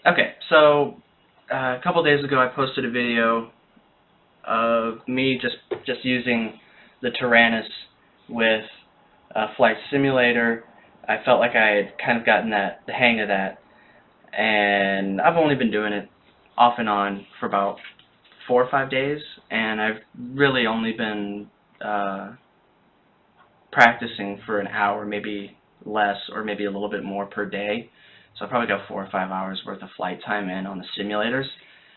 Okay, so a couple days ago I posted a video of me just using the Taranis with a flight simulator. I felt like I had kind of gotten the hang of that, and I've only been doing it off and on for about 4 or 5 days, and I've really only been practicing for an hour, maybe less, or maybe a little bit more per day. So I probably got 4 or 5 hours worth of flight time in on the simulators.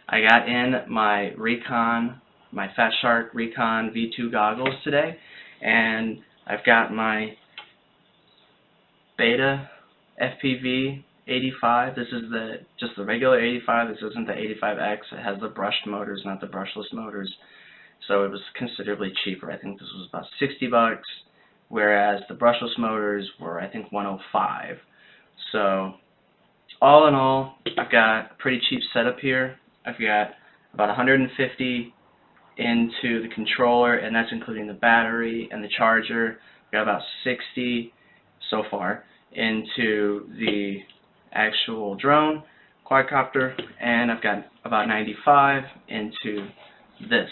I got in my Recon, my Fatshark Recon V2 goggles today, and I've got my BetaFPV 85. This is just the regular 85. This isn't the 85X. It has the brushed motors, not the brushless motors. So it was considerably cheaper. I think this was about $60, whereas the brushless motors were, I think, $105. So all in all, I've got a pretty cheap setup here. I've got about 150 into the controller, and that's including the battery and the charger. I've got about 60 so far into the actual drone, quadcopter, and I've got about 95 into this.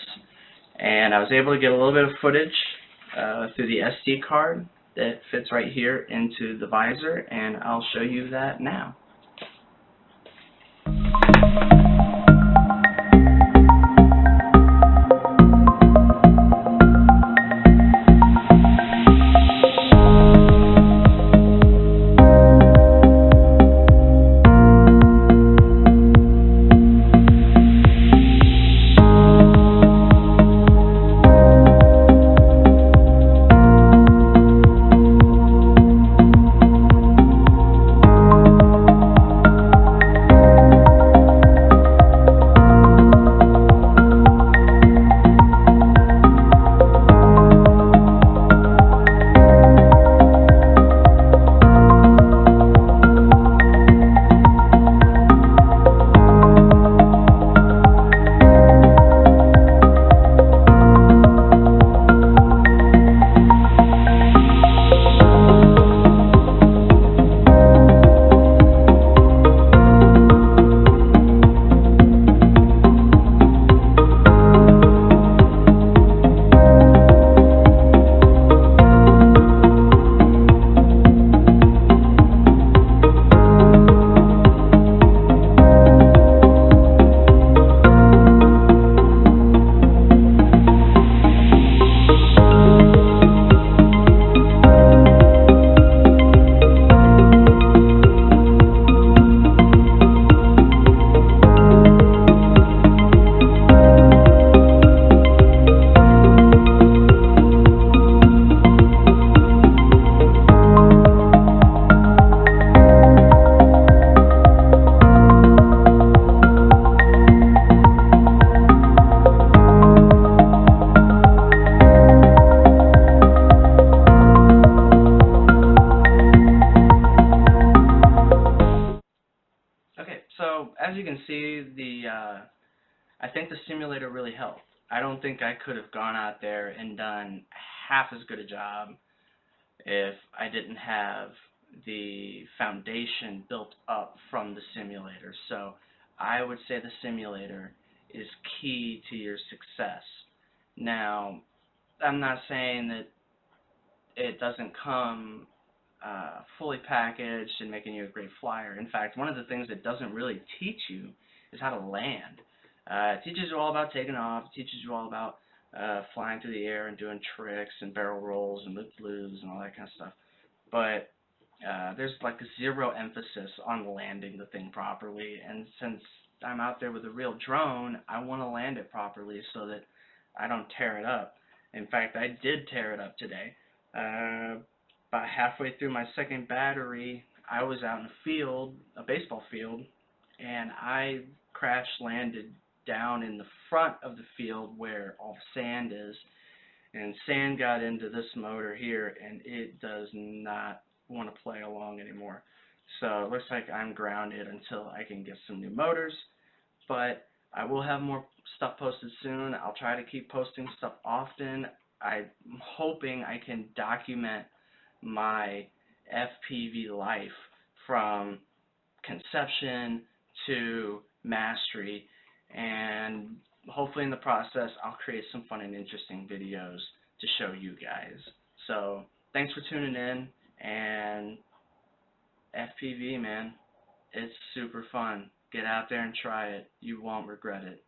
And I was able to get a little bit of footage through the SD card that fits right here into the visor, and I'll show you that now. So as you can see, I think the simulator really helped. I don't think I could have gone out there and done half as good a job if I didn't have the foundation built up from the simulator. So I would say the simulator is key to your success. Now, I'm not saying that it doesn't come fully packaged and making you a great flyer. In fact, one of the things it doesn't really teach you is how to land. It teaches you all about taking off. It teaches you all about flying through the air and doing tricks and barrel rolls and loop-loos and all that kind of stuff. But there's like zero emphasis on landing the thing properly. And since I'm out there with a real drone, I want to land it properly so that I don't tear it up. In fact, I did tear it up today. About halfway through my second battery, I was out in a field, a baseball field, and I crash landed down in the front of the field where all the sand is, and sand got into this motor here, and it does not want to play along anymore. So it looks like I'm grounded until I can get some new motors, but I will have more stuff posted soon. I'll try to keep posting stuff often. I'm hoping I can document my FPV life from conception to mastery, and hopefully in the process I'll create some fun and interesting videos to show you guys. So thanks for tuning in, and FPV, man, it's super fun. Get out there and try it. You won't regret it.